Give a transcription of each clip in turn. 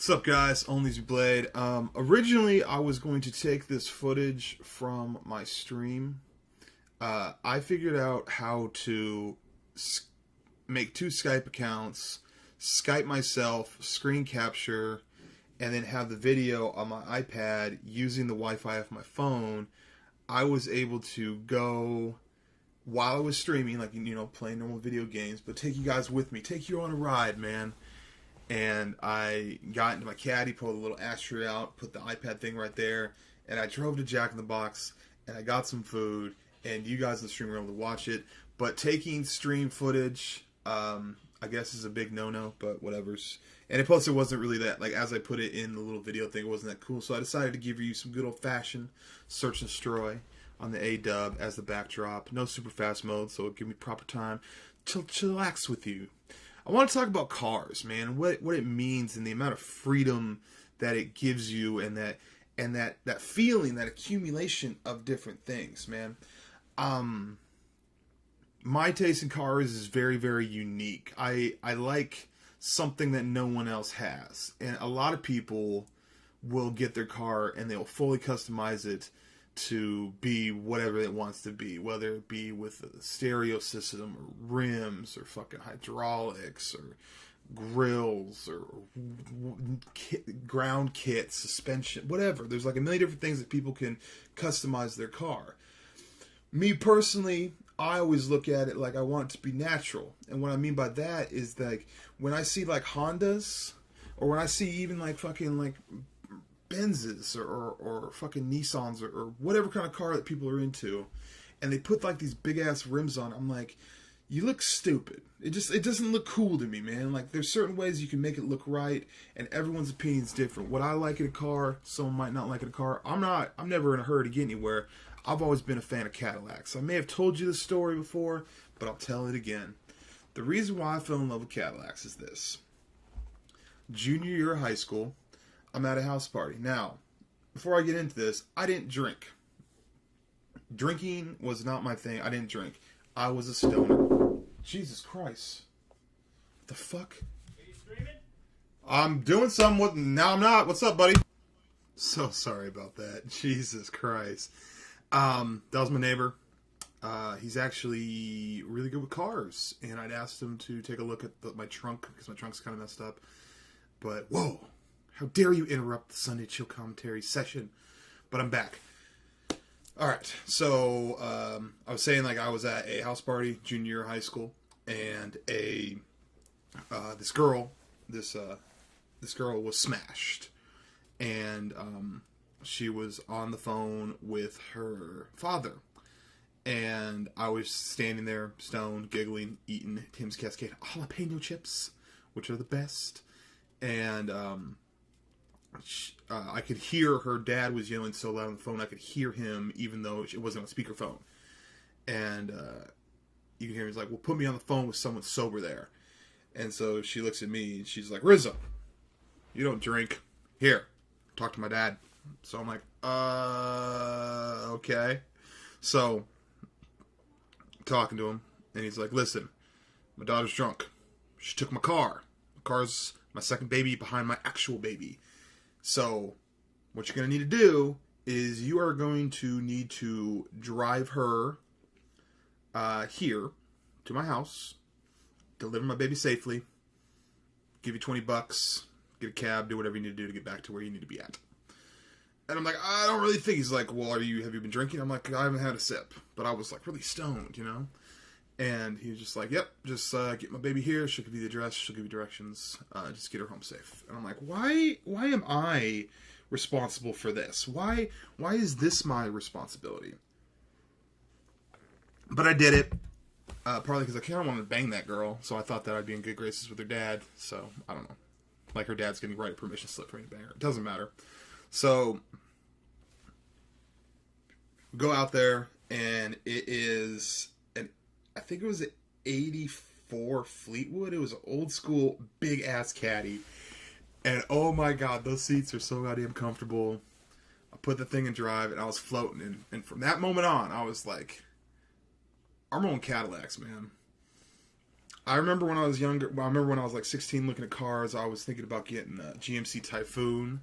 What's up, guys? ONLYUSEmeBLADE. Originally, I was going to take this footage from my stream. I figured out how to make 2 Skype accounts, Skype myself, screen capture, and then have the video on my iPad using the Wi-Fi of my phone. I was able to go while I was streaming, like, you know, playing normal video games, but take you guys with me, take you on a ride, man. And I got into my caddy, pulled a little ashtray out, put the iPad thing right there, and I drove to Jack in the Box, and I got some food, and you guys in the stream were able to watch it. But taking stream footage, I guess is a big no-no, but whatever's. And plus, it wasn't really that, like, as I put it in the little video thing, it wasn't that cool. So I decided to give you some good old-fashioned search and destroy on the A-dub as the backdrop. No super fast mode, so it'll give me proper time to chillax with you. I want to talk about cars, man. What it means and the amount of freedom that it gives you, and that feeling, that accumulation of different things, man. My taste in cars is very, very unique. I like something that no one else has, and a lot of people will get their car and they'll fully customize it to be whatever it wants to be, whether it be with a stereo system or rims or fucking hydraulics or grills or ground kit, suspension, whatever. There's like a million different things that people can customize their car. Me personally, I always look at it like I want it to be natural. And what I mean by that is, like, when I see like Hondas, or when I see even like fucking like Benzes or fucking Nissans or whatever kind of car that people are into, and they put like these big ass rims on, I'm like, you look stupid. It doesn't look cool to me, man. Like, there's certain ways you can make it look right, and everyone's opinion is different. What I like in a car, someone might not like in a car. I'm never in a hurry to get anywhere. I've always been a fan of Cadillacs. I may have told you this story before, but I'll tell it again. The reason why I fell in love with Cadillacs is this. Junior year of high school, I'm at a house party. Now, before I get into this, I didn't drink. Drinking was not my thing. I didn't drink. I was a stoner. Jesus Christ. What the fuck? Are you streaming? I'm doing something with... Now I'm not. What's up, buddy? So sorry about that. Jesus Christ. That was my neighbor. He's actually really good with cars. And I'd asked him to take a look at my trunk, because my trunk's kind of messed up. But, whoa. How dare you interrupt the Sunday Chill Commentary session? But I'm back. Alright, so I was saying, like, I was at a house party, junior year of high school, and this girl was smashed. And she was on the phone with her father. And I was standing there, stoned, giggling, eating Tim's Cascade jalapeno chips, which are the best. And I could hear her dad was yelling so loud on the phone. I could hear him, even though it wasn't on speakerphone. And you can hear him, he's like, well, put me on the phone with someone sober there. And so she looks at me and she's like, Rizzo, you don't drink. Here, talk to my dad. So I'm like, okay. So I'm talking to him, and he's like, listen, my daughter's drunk. She took my car. My car's my second baby behind my actual baby. So, what you're going to need to do is you are going to need to drive her here to my house, deliver my baby safely, give you $20, get a cab, do whatever you need to do to get back to where you need to be at. And I'm like, I don't really think. He's like, well, have you been drinking? I'm like, I haven't had a sip, but I was like really stoned, you know? And he was just like, yep, just get my baby here. She'll give you the address. She'll give you directions. Just get her home safe. And I'm like, why am I responsible for this? Why is this my responsibility? But I did it. Probably because I kind of wanted to bang that girl. So I thought that I'd be in good graces with her dad. So, I don't know. Like, her dad's getting write a permission slip for me to bang her. It doesn't matter. So, go out there, and it is... I think it was an 84 Fleetwood. It was an old school, big ass caddy. And oh my god, those seats are so goddamn comfortable. I put the thing in drive and I was floating. And from that moment on, I was like, I'm rolling Cadillacs, man. I remember when I was younger. Well, I remember when I was like 16, looking at cars. I was thinking about getting a GMC Typhoon,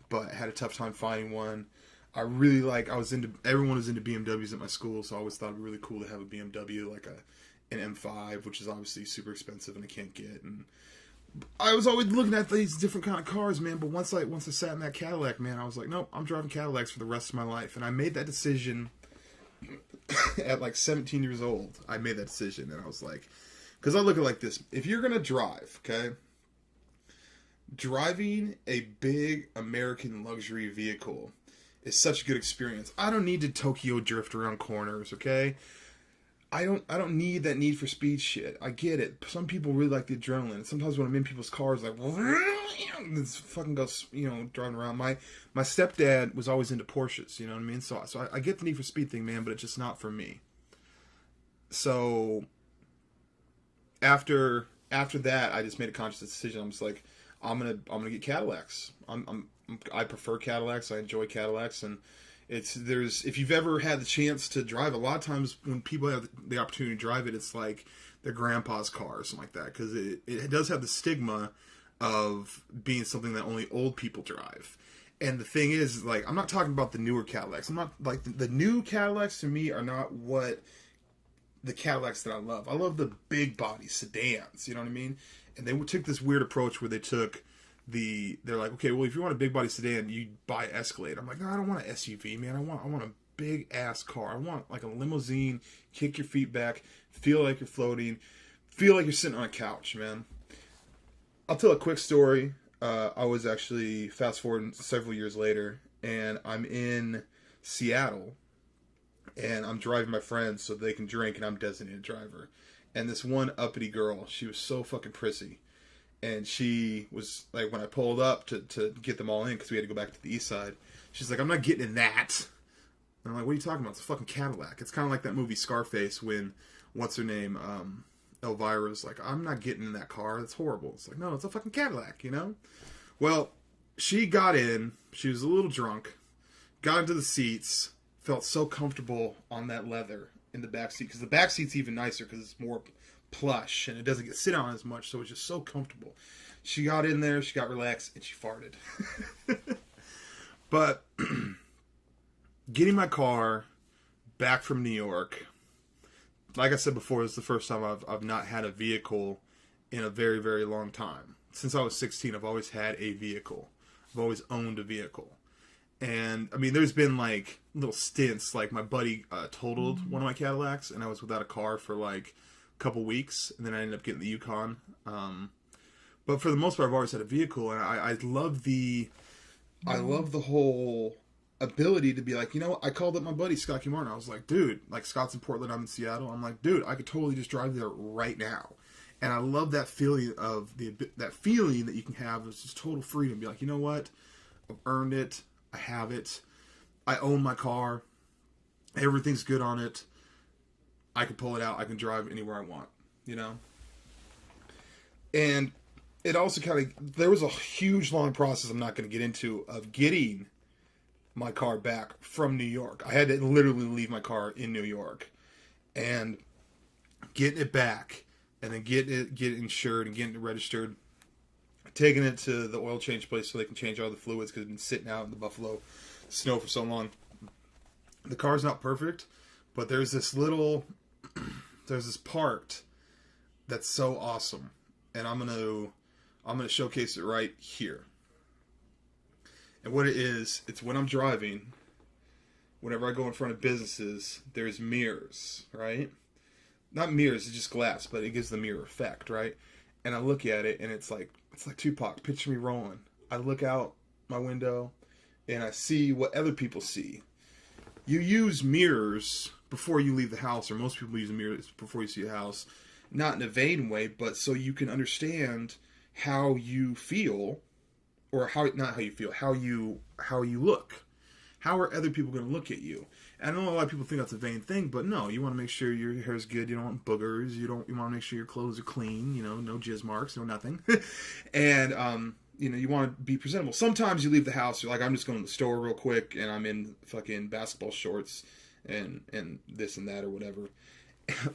but had a tough time finding one. I really like. Everyone was into BMWs at my school, so I always thought it'd be really cool to have a BMW, like an M5, which is obviously super expensive and I can't get. And I was always looking at these different kind of cars, man. But once I sat in that Cadillac, man, I was like, nope, I'm driving Cadillacs for the rest of my life. And I made that decision at like 17 years old. I made that decision, and I was like, because I look at it like this: if you're gonna drive, okay, driving a big American luxury vehicle is such a good experience. I don't need to Tokyo drift around corners, okay? I don't need that need for speed shit. I get it. Some people really like the adrenaline. Sometimes when I'm in people's cars, like, this fucking goes, driving around. My stepdad was always into Porsches, you know what I mean? So I get the need for speed thing, man, but it's just not for me. So after that, I just made a conscious decision. I'm just like, I'm gonna get Cadillacs. I prefer Cadillacs. I enjoy Cadillacs, and if you've ever had the chance to drive, a lot of times when people have the opportunity to drive it, it's like their grandpa's car or something like that, because it does have the stigma of being something that only old people drive. And the thing is, like, I'm not talking about the newer Cadillacs. I'm not like the new Cadillacs to me are not what the Cadillacs that I love. I love the big body sedans. You know what I mean? And they took this weird approach where they're like, okay, well, if you want a big body sedan, you buy Escalade. I'm like, no, I don't want an SUV, man. I want a big ass car. I want like a limousine, kick your feet back, feel like you're floating, feel like you're sitting on a couch, man. I'll tell a quick story. I was actually fast forwarding several years later, and I'm in Seattle, and I'm driving my friends so they can drink, and I'm designated driver. And this one uppity girl, she was so fucking prissy. And she was like, when I pulled up to get them all in, because we had to go back to the east side, she's like, I'm not getting in that. And I'm like, what are you talking about? It's a fucking Cadillac. It's kind of like that movie Scarface when, what's her name, Elvira's like, I'm not getting in that car. That's horrible. It's like, no, it's a fucking Cadillac, you know? Well, she got in. She was a little drunk. Got into the seats. Felt so comfortable on that leather in the back seat, because the back seat's even nicer because it's more plush and it doesn't get sit on as much, so it's just so comfortable. She got in there, she got relaxed, and she farted. But getting my car back from New York, like I said before, this is the first time I've not had a vehicle in a very, very long time. Since I was 16, I've always had a vehicle. I've always owned a vehicle. And, I mean, there's been, like, little stints. Like, my buddy totaled one of my Cadillacs, and I was without a car for, like, a couple weeks. And then I ended up getting the Yukon. But for the most part, I've always had a vehicle. And I love the whole ability to be like, you know, I called up my buddy, Scott Q. Martin. I was like, dude, like, Scott's in Portland, I'm in Seattle. I'm like, dude, I could totally just drive there right now. And I love that feeling of that feeling that you can have of just total freedom. Be like, you know what? I've earned it. I have it. I own my car. Everything's good on it. I can pull it out. I can drive anywhere I want, you know? And it also there was a huge, long process I'm not going to get into of getting my car back from New York. I had to literally leave my car in New York. And getting it back, and then get it insured and getting it registered, taking it to the oil change place so they can change all the fluids because it's been sitting out in the Buffalo snow for so long. The car's not perfect, but there's this part that's so awesome, and I'm gonna showcase it right here. And what it is, it's when I'm driving, whenever I go in front of businesses, there's mirrors, right? Not mirrors, it's just glass, but it gives the mirror effect, right? And I look at it, and it's like Tupac, picture me rolling. I look out my window, and I see what other people see. You use mirrors before you leave the house, or most people use mirrors before you see a house, not in a vain way, but so you can understand how you feel, or how you look. How are other people going to look at you? And I know a lot of people think that's a vain thing, but no, you want to make sure your hair's good. You don't want boogers. You want to make sure your clothes are clean. You know, no jizz marks, no nothing. And you know, you want to be presentable. Sometimes you leave the house, you're like, I'm just going to the store real quick, and I'm in fucking basketball shorts and this and that or whatever.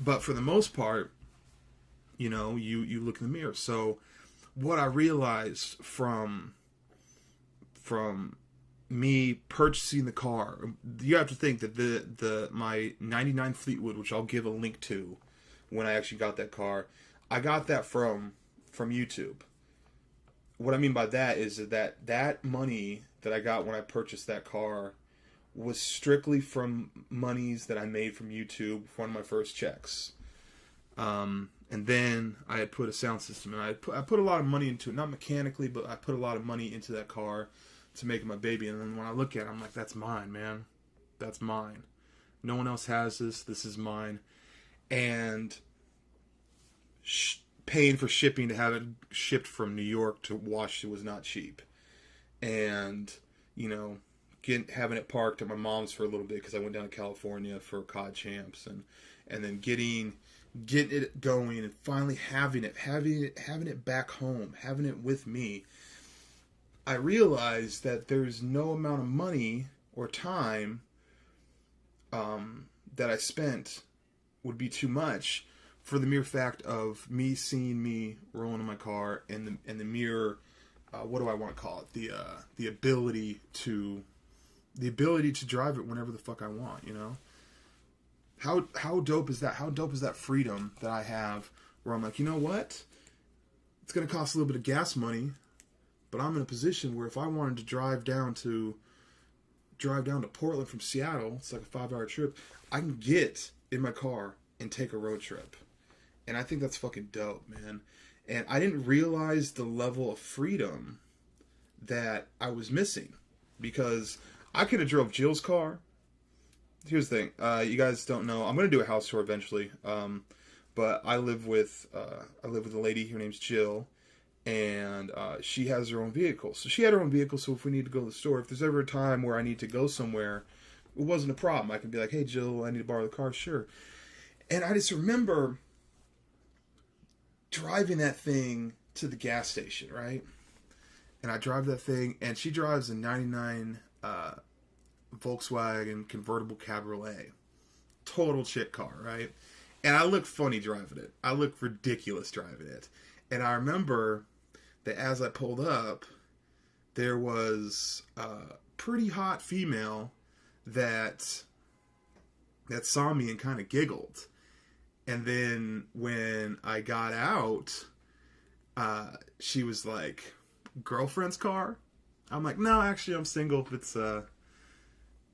But for the most part, you know, you look in the mirror. So what I realized from me purchasing the car, you have to think that my 99 Fleetwood, which I'll give a link to when I actually got that car, I got that from YouTube. What I mean by that is that money that I got when I purchased that car was strictly from monies that I made from YouTube for one of my first checks. And then I had put a sound system, and I put a lot of money into it, not mechanically, but I put a lot of money into that car to make it my baby. And then when I look at it, I'm like, that's mine, man. That's mine. No one else has this. This is mine. And paying for shipping to have it shipped from New York to Washington was not cheap. And, you know, having it parked at my mom's for a little bit because I went down to California for COD Champs, and then getting it going and finally having it back home, having it with me. I realized that there's no amount of money or time that I spent would be too much for the mere fact of me seeing me rolling in my car, and the mere what do I want to call it, the ability to drive it whenever the fuck I want, you know. How dope is that? How dope is that freedom that I have, where I'm like, you know what? It's going to cost a little bit of gas money, but I'm in a position where if I wanted to drive down to Portland from Seattle, it's like a 5-hour trip, I can get in my car and take a road trip. And I think that's fucking dope, man. And I didn't realize the level of freedom that I was missing, because I could have drove Jill's car. Here's the thing, you guys don't know, I'm going to do a house tour eventually, but I live with a lady, her name's Jill, and she has her own vehicle. So she had her own vehicle, so if we need to go to the store, if there's ever a time where I need to go somewhere, it wasn't a problem. I could be like, hey Jill, I need to borrow the car, sure. And I just remember driving that thing to the gas station, right? And I drive that thing, and she drives a 99 Volkswagen convertible cabriolet, total chick car, right? And I look funny driving it. I look ridiculous driving it. And I remember that as I pulled up, there was a pretty hot female that saw me and kind of giggled. And then when I got out, she was like, girlfriend's car? I'm like, no, actually I'm single. It's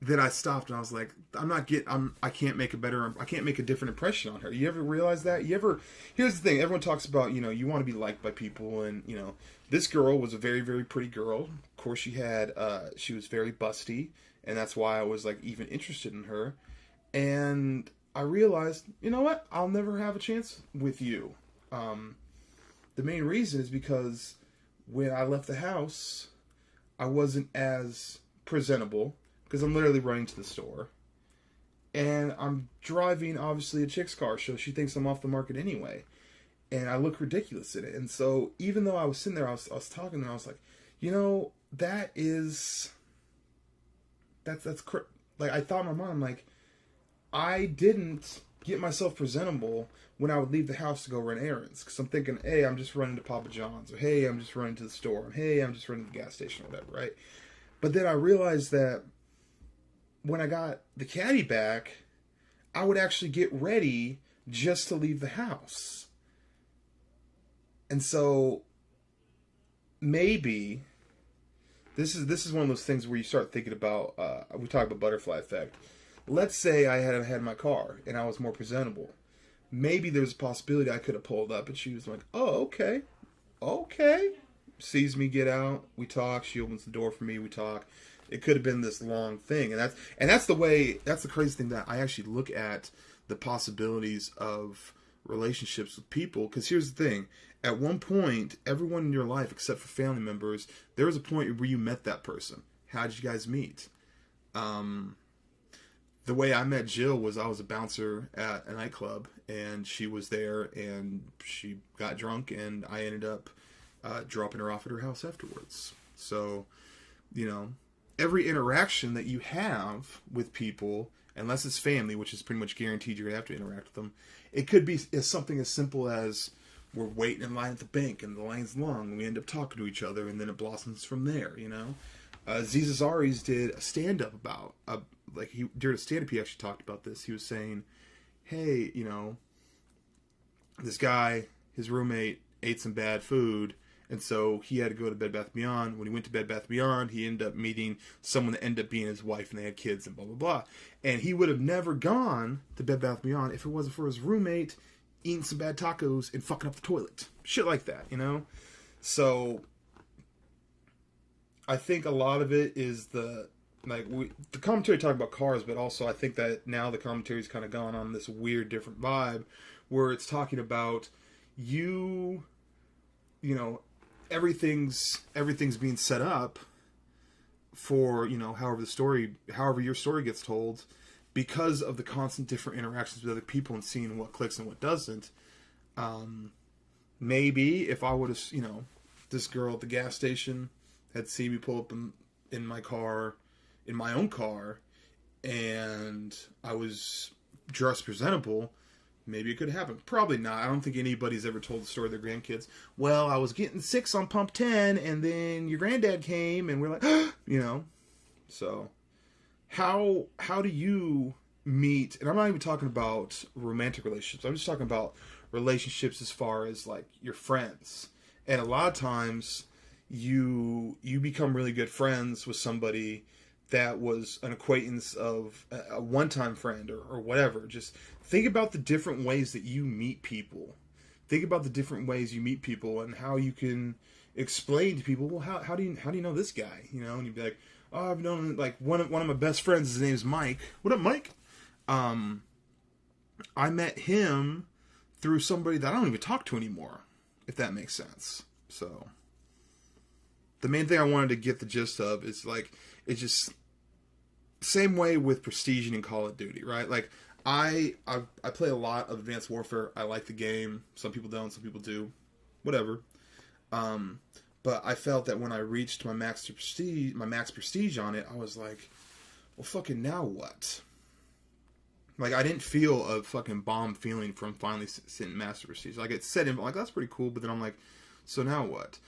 then I stopped and I was like, I can't make a different impression on her. You ever realize that? Here's the thing, everyone talks about, you know, you want to be liked by people, and, you know, this girl was a very, very pretty girl. Of course she was very busty, and that's why I was like even interested in her. And I realized, you know what? I'll never have a chance with you. The main reason is because when I left the house, I wasn't as presentable, because I'm literally running to the store. And I'm driving, obviously, a chick's car, so she thinks I'm off the market anyway. And I look ridiculous in it. And so, even though I was sitting there, I was talking, and I was like, you know, that's like, I thought in my mind, I'm like, I didn't get myself presentable when I would leave the house to go run errands. Because I'm thinking, hey, I'm just running to Papa John's. Or, hey, I'm just running to the store. Or, hey, I'm just running to the gas station, or whatever, right? But then I realized that when I got the caddy back, I would actually get ready just to leave the house. And so, maybe, this is one of those things where you start thinking about, we talk about butterfly effect. Let's say I had my car and I was more presentable. Maybe there's a possibility I could have pulled up and she was like, oh, okay. Sees me get out, we talk, she opens the door for me, we talk. It could have been this long thing. And that's the crazy thing, that I actually look at the possibilities of relationships with people. Because here's the thing. At one point, everyone in your life, except for family members, there was a point where you met that person. How did you guys meet? The way I met Jill was I was a bouncer at a nightclub, and she was there, and she got drunk, and I ended up dropping her off at her house afterwards. So, you know, every interaction that you have with people, unless it's family, which is pretty much guaranteed you're going to have to interact with them, it could be something as simple as we're waiting in line at the bank, and the line's long, and we end up talking to each other, and then it blossoms from there, you know? Aziz Ansari's did a stand-up about, during a stand-up, he actually talked about this. He was saying, hey, you know, this guy, his roommate, ate some bad food, and so he had to go to Bed Bath & Beyond. When he went to Bed Bath & Beyond, he ended up meeting someone that ended up being his wife, and they had kids, and blah, blah, blah. And he would have never gone to Bed Bath & Beyond if it wasn't for his roommate eating some bad tacos and fucking up the toilet. Shit like that, you know? So I think a lot of it is the commentary talk about cars, but also I think that now the commentary's kind of gone on this weird different vibe where it's talking about you know, everything's being set up for, you know, however your story gets told, because of the constant different interactions with other people and seeing what clicks and what doesn't. Maybe if I would have, you know, this girl at the gas station had seen me pull up in my car, in my own car, and I was dressed presentable, maybe it could happen. Probably not. I don't think anybody's ever told the story of their grandkids. Well, I was getting 6 on pump 10, and then your granddad came, and we're like, you know. So, how do you meet? And I'm not even talking about romantic relationships. I'm just talking about relationships as far as like your friends. And a lot of times, you become really good friends with somebody that was an acquaintance of a one-time friend or whatever. Just think about the different ways that you meet people. Think about the different ways you meet people and how you can explain to people, well, how do you know this guy? You know, and you'd be like, oh, I've known, like, one of my best friends, his name's Mike. What up, Mike? I met him through somebody that I don't even talk to anymore, if that makes sense. So the main thing I wanted to get the gist of is, like, it's just same way with Prestige and Call of Duty, right? Like, I play a lot of Advanced Warfare. I like the game. Some people don't, some people do. Whatever. But I felt that when I reached my max prestige on it, I was like, well, fucking now what? Like, I didn't feel a fucking bomb feeling from finally sitting Master Prestige. Like, it said, like, that's pretty cool, but then I'm like, so now what?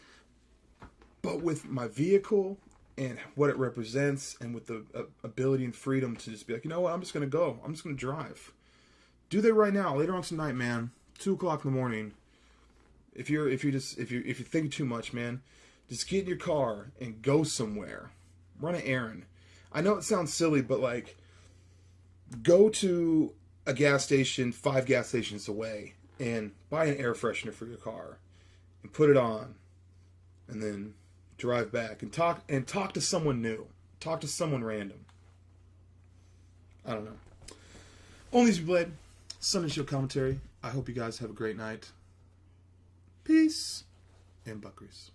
But with my vehicle and what it represents, and with the ability and freedom to just be like, you know what, I'm just going to go. I'm just going to drive. Do that right now, later on tonight, man. 2 o'clock in the morning. If you're thinking too much, man, just get in your car and go somewhere. Run an errand. I know it sounds silly, but like, go to a gas station 5 gas stations away and buy an air freshener for your car and put it on, and then drive back and talk to someone new. Talk to someone random. I don't know. ONLYUSemeBLADE, Sunday Show Commentary. I hope you guys have a great night. Peace and buck grease.